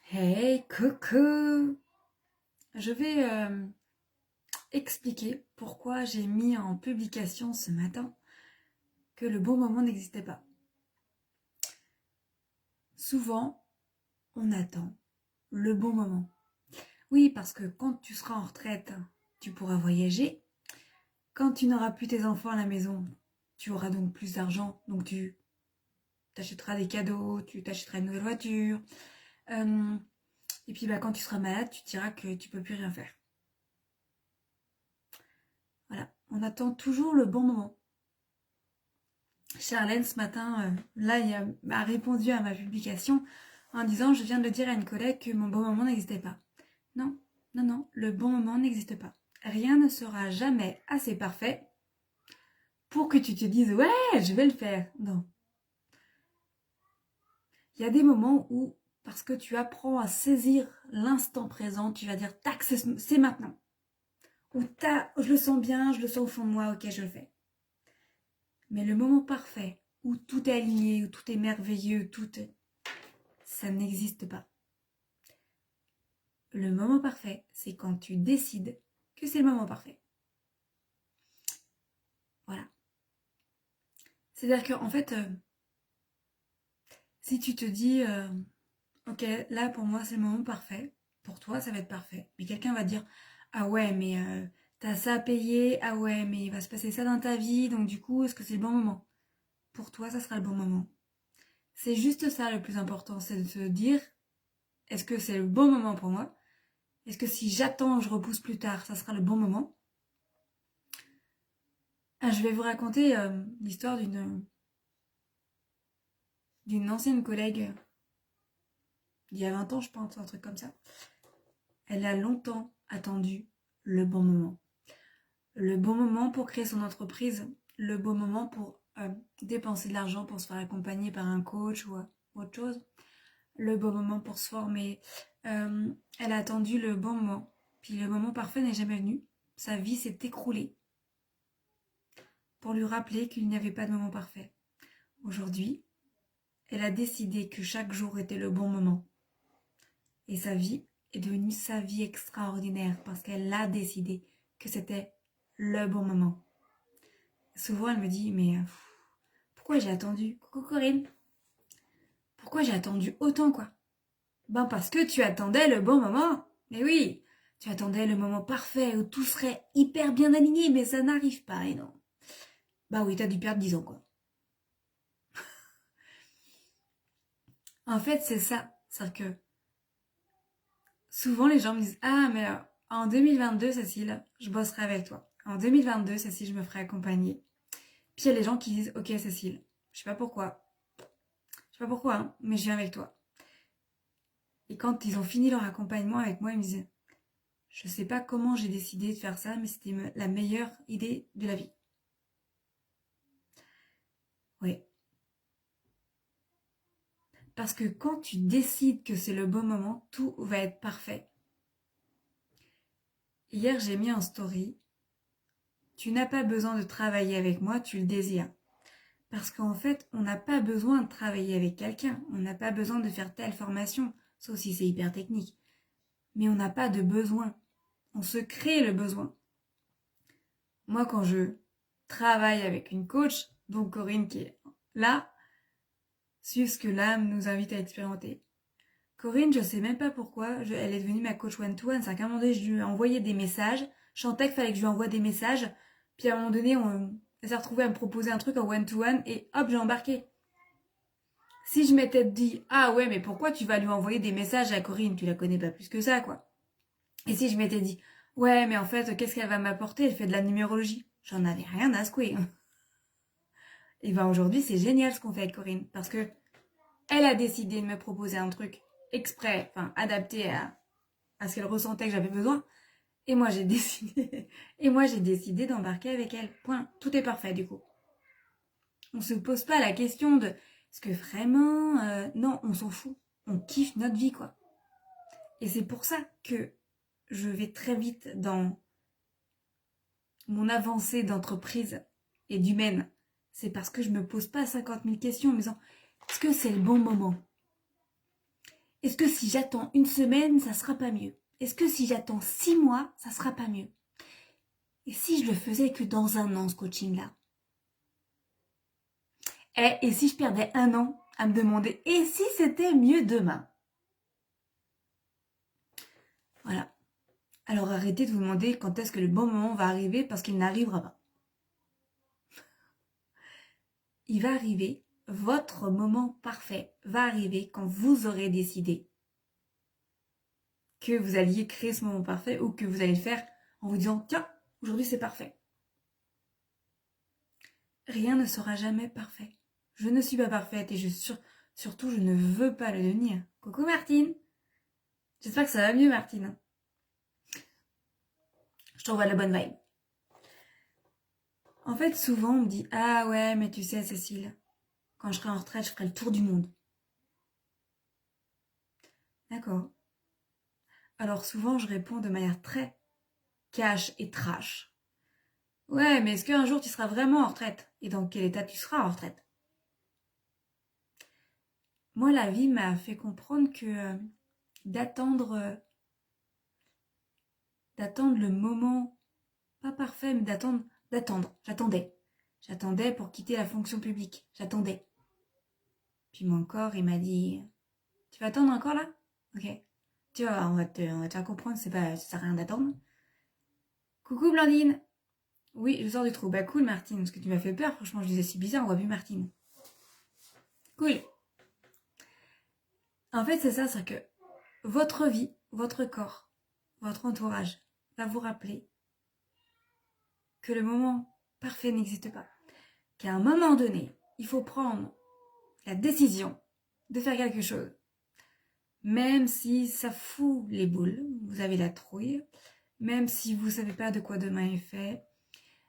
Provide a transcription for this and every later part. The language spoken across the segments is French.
Hey, coucou! Je vais expliquer pourquoi j'ai mis en publication ce matin que le bon moment n'existait pas. Souvent, on attend le bon moment. Oui, parce que quand tu seras en retraite, tu pourras voyager. Quand tu n'auras plus tes enfants à la maison, tu auras donc plus d'argent. Donc tu t'achèteras des cadeaux, tu t'achèteras une nouvelle voiture. Et puis quand tu seras malade, tu diras que tu peux plus rien faire. Voilà, on attend toujours le bon moment. Charlène, ce matin, il m'a répondu à ma publication en disant: je viens de dire à une collègue que mon bon moment n'existait pas. Non, non, non, le bon moment n'existe pas. Rien ne sera jamais assez parfait pour que tu te dises: ouais, je vais le faire. Non. Il y a des moments où, parce que tu apprends à saisir l'instant présent, tu vas dire: tac, c'est maintenant. Ou je le sens bien, je le sens au fond de moi, ok, je le fais. Mais le moment parfait, où tout est aligné, où tout est merveilleux, ça n'existe pas. Le moment parfait, c'est quand tu décides que c'est le moment parfait. Voilà. C'est-à-dire qu'en fait, si tu te dis, ok, là pour moi c'est le moment parfait, pour toi ça va être parfait. Mais quelqu'un va dire: ah ouais, mais t'as ça à payer, ah ouais, mais il va se passer ça dans ta vie, donc du coup, est-ce que c'est le bon moment? Pour toi, ça sera le bon moment. C'est juste ça le plus important, c'est de se dire: est-ce que c'est le bon moment pour moi? Est-ce que si j'attends, je repousse plus tard, ça sera le bon moment? Je vais vous raconter l'histoire d'une ancienne collègue, il y a 20 ans, je pense, un truc comme ça. Elle a longtemps attendu le bon moment. Le bon moment pour créer son entreprise, le bon moment pour dépenser de l'argent pour se faire accompagner par un coach ou autre chose, le bon moment pour se former. Elle a attendu le bon moment. Puis le moment parfait n'est jamais venu. Sa vie s'est écroulée pour lui rappeler qu'il n'y avait pas de moment parfait. Aujourd'hui, elle a décidé que chaque jour était le bon moment. Et sa vie est devenue sa vie extraordinaire parce qu'elle a décidé que c'était le bon moment. Souvent, elle me dit: mais pourquoi j'ai attendu? Coucou Corinne. Pourquoi j'ai attendu autant, quoi? Ben parce que tu attendais le bon moment. Mais oui, tu attendais le moment parfait où tout serait hyper bien aligné, mais ça n'arrive pas, et non. Bah oui, t'as dû perdre 10 ans, quoi. En fait, c'est ça. C'est-à-dire que souvent, les gens me disent: ah, mais en 2022, Cécile, je bosserai avec toi. En 2022, Cécile, je me ferai accompagner. Puis il y a les gens qui disent: ok, Cécile, je sais pas pourquoi. Je sais pas pourquoi, hein, mais je viens avec toi. Et quand ils ont fini leur accompagnement avec moi, ils me disent: je sais pas comment j'ai décidé de faire ça, mais c'était la meilleure idée de la vie. Oui. Parce que quand tu décides que c'est le bon moment, tout va être parfait. Hier, j'ai mis en story: tu n'as pas besoin de travailler avec moi, tu le désires. Parce qu'en fait, on n'a pas besoin de travailler avec quelqu'un. On n'a pas besoin de faire telle formation, sauf si c'est hyper technique. Mais on n'a pas de besoin. On se crée le besoin. Moi, quand je travaille avec une coach, donc Corinne qui est là, suivre ce que l'âme nous invite à expérimenter. Corinne, je sais même pas pourquoi, elle est devenue ma coach one-to-one. C'est qu'à un moment donné, je lui ai envoyé des messages. Je sentais qu'il fallait que je lui envoie des messages. Puis à un moment donné, elle s'est retrouvée à me proposer un truc en one-to-one et hop, j'ai embarqué. Si je m'étais dit: ah ouais, mais pourquoi tu vas lui envoyer des messages à Corinne? Tu la connais pas plus que ça, quoi. Et si je m'étais dit: ouais, mais en fait, qu'est-ce qu'elle va m'apporter? Elle fait de la numérologie. J'en avais rien à secouer. Et ben aujourd'hui, c'est génial ce qu'on fait avec Corinne. Parce que elle a décidé de me proposer un truc exprès, enfin adapté à ce qu'elle ressentait que j'avais besoin. Et moi, j'ai décidé, d'embarquer avec elle. Point. Tout est parfait du coup. On se pose pas la question de: est-ce que vraiment, non, on s'en fout. On kiffe notre vie, quoi. Et c'est pour ça que je vais très vite dans mon avancée d'entreprise et d'humaine. C'est parce que je me pose pas 50 000 questions en me disant: est-ce que c'est le bon moment? Est-ce que si j'attends une semaine, ça sera pas mieux? Est-ce que si j'attends 6 mois, ça sera pas mieux? Et si je le faisais que dans un an, ce coaching-là? Et si je perdais un an à me demander, et si c'était mieux demain? Voilà. Alors arrêtez de vous demander quand est-ce que le bon moment va arriver parce qu'il n'arrivera pas. Il va arriver, votre moment parfait va arriver quand vous aurez décidé que vous alliez créer ce moment parfait ou que vous allez le faire en vous disant tiens, aujourd'hui c'est parfait. Rien ne sera jamais parfait. Je ne suis pas parfaite et surtout je ne veux pas le devenir. Coucou Martine. J'espère que ça va mieux Martine. Je t'envoie la bonne vibe. En fait, souvent on me dit ah ouais, mais tu sais Cécile, quand je serai en retraite, je ferai le tour du monde. D'accord. Alors souvent, je réponds de manière très cash et trash. Ouais, mais est-ce qu'un jour tu seras vraiment en retraite? Et dans quel état tu seras en retraite? Moi, la vie m'a fait comprendre que d'attendre le moment, pas parfait, mais j'attendais. J'attendais pour quitter la fonction publique. J'attendais. Puis mon corps, il m'a dit, tu vas attendre encore là? Ok. Tu vois, on va te faire comprendre, ça sert à rien d'attendre. Coucou Blandine. Oui, je sors du trou. Bah cool Martine, parce que tu m'as fait peur, franchement, je disais c'est bizarre, on voit plus Martine. Cool. En fait, c'est ça, c'est que votre vie, votre corps, votre entourage va vous rappeler que le moment parfait n'existe pas. Qu'à un moment donné, il faut prendre la décision de faire quelque chose. Même si ça fout les boules, vous avez la trouille, même si vous ne savez pas de quoi demain est fait,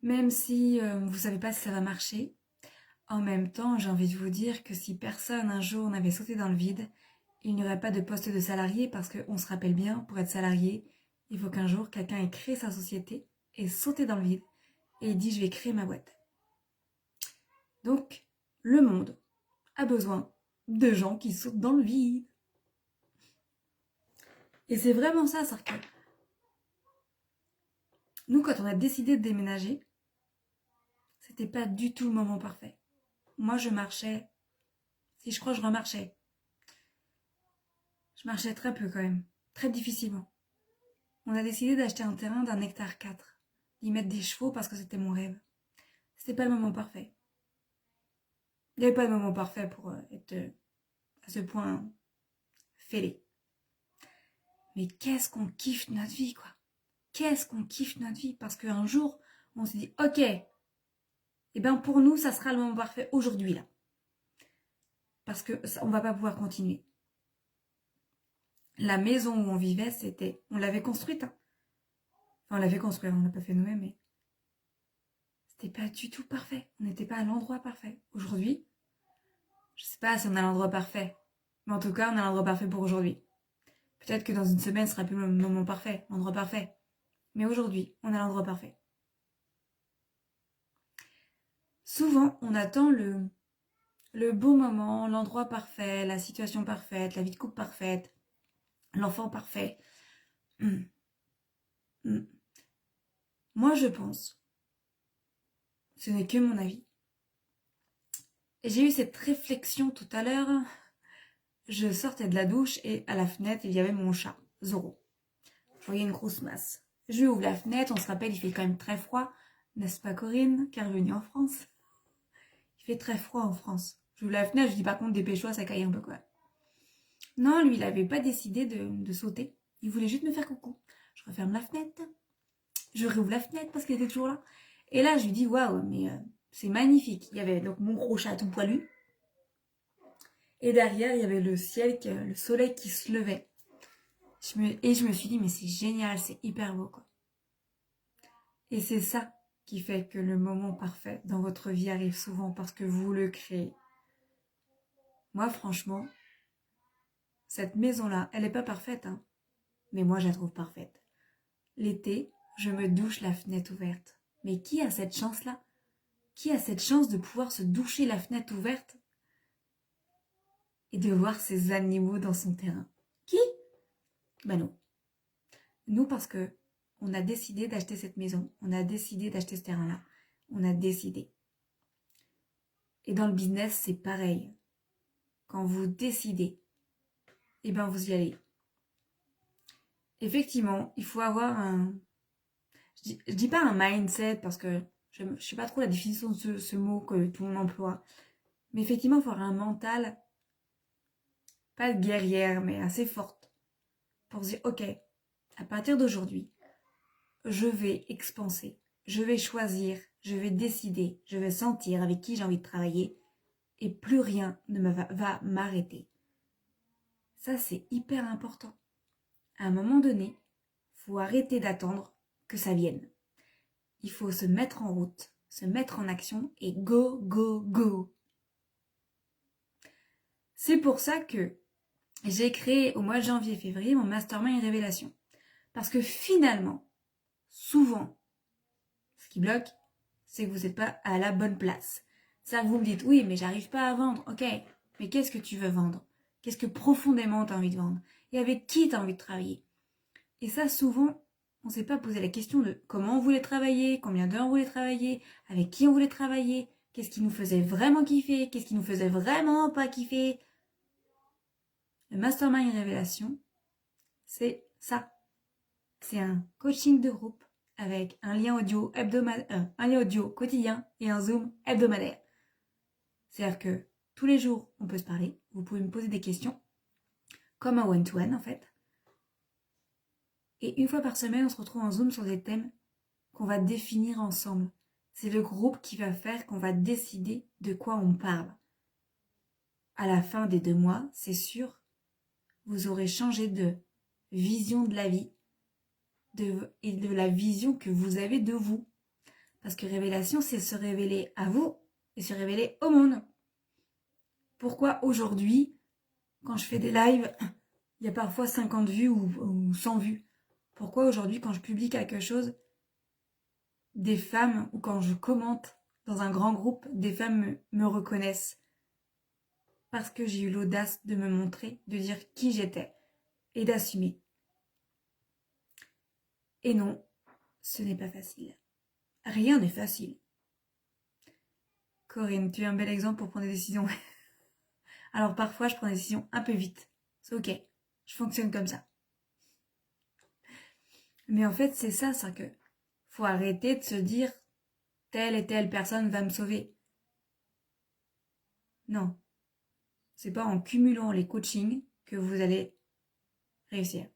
même si vous ne savez pas si ça va marcher. En même temps, j'ai envie de vous dire que si personne un jour n'avait sauté dans le vide, il n'y aurait pas de poste de salarié parce qu'on se rappelle bien, pour être salarié, il faut qu'un jour quelqu'un ait créé sa société et sauté dans le vide et dit je vais créer ma boîte. Donc, le monde a besoin de gens qui sautent dans le vide. Et c'est vraiment ça, c'est que nous, quand on a décidé de déménager, c'était pas du tout le moment parfait. Moi, je marchais, si je crois, je remarchais. Je marchais très peu quand même, très difficilement. On a décidé d'acheter un terrain d'1,4 hectare, d'y mettre des chevaux parce que c'était mon rêve. C'était pas le moment parfait. Il n'y avait pas de moment parfait pour être à ce point fêlé. Mais qu'est-ce qu'on kiffe notre vie, quoi. Qu'est-ce qu'on kiffe notre vie. Parce qu'un jour, on s'est dit, ok, eh ben pour nous, ça sera le moment parfait aujourd'hui, là. Parce qu'on va pas pouvoir continuer. La maison où on vivait, on l'avait construite. Hein. Enfin, on l'avait construite, on l'a pas fait nous-mêmes, mais c'était pas du tout parfait. On n'était pas à l'endroit parfait. Aujourd'hui, je sais pas si on a l'endroit parfait, mais en tout cas, on a l'endroit parfait pour aujourd'hui. Peut-être que dans une semaine, ce sera plus le moment parfait, l'endroit parfait. Mais aujourd'hui, on a l'endroit parfait. Souvent, on attend le bon moment, l'endroit parfait, la situation parfaite, la vie de couple parfaite, l'enfant parfait. Moi, je pense, ce n'est que mon avis. Et j'ai eu cette réflexion tout à l'heure. Je sortais de la douche et à la fenêtre, il y avait mon chat, Zoro. Je voyais une grosse masse. Je lui ouvre la fenêtre, on se rappelle, il fait quand même très froid. N'est-ce pas Corinne, qui est revenue en France? Il fait très froid en France. Je ouvre la fenêtre, je dis par contre dépêche-toi, ça caille un peu quoi. Non, lui, il n'avait pas décidé de sauter. Il voulait juste me faire coucou. Je referme la fenêtre. Je réouvre la fenêtre parce qu'il était toujours là. Et là, je lui dis waouh, mais c'est magnifique. Il y avait donc mon gros chat tout poilu. Et derrière, il y avait le ciel, le soleil qui se levait. Et je me suis dit, mais c'est génial, c'est hyper beau, quoi. Et c'est ça qui fait que le moment parfait dans votre vie arrive souvent parce que vous le créez. Moi, franchement, cette maison-là, elle n'est pas parfaite, hein, mais moi, je la trouve parfaite. L'été, je me douche la fenêtre ouverte. Mais qui a cette chance-là? Qui a cette chance de pouvoir se doucher la fenêtre ouverte et de voir ses animaux dans son terrain? Ben non. Nous, parce que on a décidé d'acheter cette maison, on a décidé d'acheter ce terrain-là, on a décidé. Et dans le business, c'est pareil. Quand vous décidez, eh ben vous y allez. Effectivement, il faut avoir un... Je dis pas un mindset parce que je sais pas trop la définition de ce mot que tout le monde emploie. Mais effectivement, il faut avoir un mental, pas de guerrière, mais assez forte. Pour se dire, ok, à partir d'aujourd'hui, je vais expanser, je vais choisir, je vais décider, je vais sentir avec qui j'ai envie de travailler et plus rien ne va m'arrêter. Ça, c'est hyper important. À un moment donné, il faut arrêter d'attendre que ça vienne. Il faut se mettre en route, se mettre en action et go, go, go. C'est pour ça que j'ai créé au mois de janvier-février mon Mastermind Révélation. Parce que finalement, souvent, ce qui bloque, c'est que vous n'êtes pas à la bonne place. Ça, vous me dites, oui, mais j'arrive pas à vendre. Ok, mais qu'est-ce que tu veux vendre? Qu'est-ce que profondément tu as envie de vendre? Et avec qui tu as envie de travailler? Et ça, souvent, on ne s'est pas posé la question de comment on voulait travailler, combien d'heures on voulait travailler, avec qui on voulait travailler, qu'est-ce qui nous faisait vraiment kiffer, qu'est-ce qui nous faisait vraiment pas kiffer. Le Mastermind Révélation, c'est ça. C'est un coaching de groupe avec un lien audio un lien audio quotidien et un Zoom hebdomadaire. C'est-à-dire que tous les jours, on peut se parler. Vous pouvez me poser des questions, comme un one-to-one en fait. Et une fois par semaine, on se retrouve en Zoom sur des thèmes qu'on va définir ensemble. C'est le groupe qui va faire qu'on va décider de quoi on parle. À la fin des 2 mois, c'est sûr, vous aurez changé de vision de la vie et de la vision que vous avez de vous. Parce que révélation, c'est se révéler à vous et se révéler au monde. Pourquoi aujourd'hui, quand je fais des lives, il y a parfois 50 vues ou 100 vues? Pourquoi aujourd'hui, quand je publie quelque chose, des femmes, ou quand je commente dans un grand groupe, des femmes me reconnaissent? Parce que j'ai eu l'audace de me montrer, de dire qui j'étais et d'assumer. Et non, ce n'est pas facile. Rien n'est facile. Corinne, tu es un bel exemple pour prendre des décisions. Alors parfois, je prends des décisions un peu vite. C'est ok, je fonctionne comme ça. Mais en fait, c'est ça, que faut arrêter de se dire telle et telle personne va me sauver. Non, c'est pas en cumulant les coachings que vous allez réussir.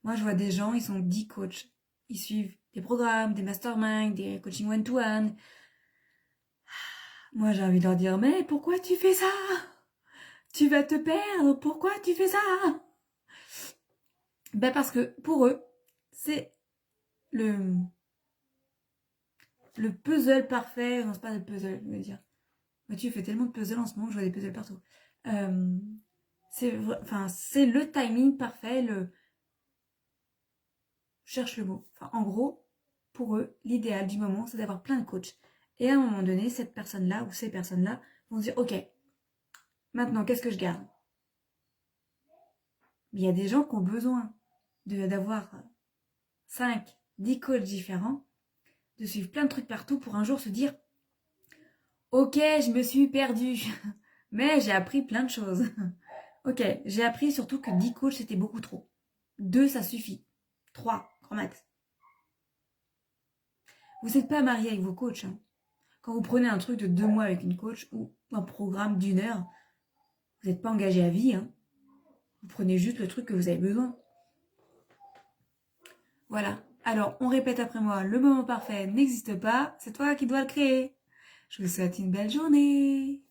Moi, je vois des gens, ils sont 10 coachs. Ils suivent des programmes, des masterminds, des coachings one-to-one. Moi, j'ai envie de leur dire, mais pourquoi tu fais ça? Tu vas te perdre, pourquoi tu fais ça? Ben parce que pour eux, c'est le puzzle parfait. Non, c'est pas le puzzle, je veux dire. Tu fais tellement de puzzles en ce moment, je vois des puzzles partout. C'est le timing parfait, je cherche le mot. Enfin, en gros, pour eux, l'idéal du moment, c'est d'avoir plein de coachs. Et à un moment donné, cette personne-là ou ces personnes-là vont se dire, ok, maintenant, qu'est-ce que je garde? Il y a des gens qui ont besoin d'avoir 5, 10 coachs différents, de suivre plein de trucs partout pour un jour se dire, ok, je me suis perdue, mais j'ai appris plein de choses. Ok, j'ai appris surtout que 10 coachs, c'était beaucoup trop. 2, ça suffit. 3, grand max. Vous n'êtes pas marié avec vos coachs. Hein. Quand vous prenez un truc de 2 mois avec une coach ou un programme d'1 heure, vous n'êtes pas engagé à vie. Hein. Vous prenez juste le truc que vous avez besoin. Voilà. Alors, on répète après moi, le moment parfait n'existe pas, c'est toi qui dois le créer. Je vous souhaite une belle journée.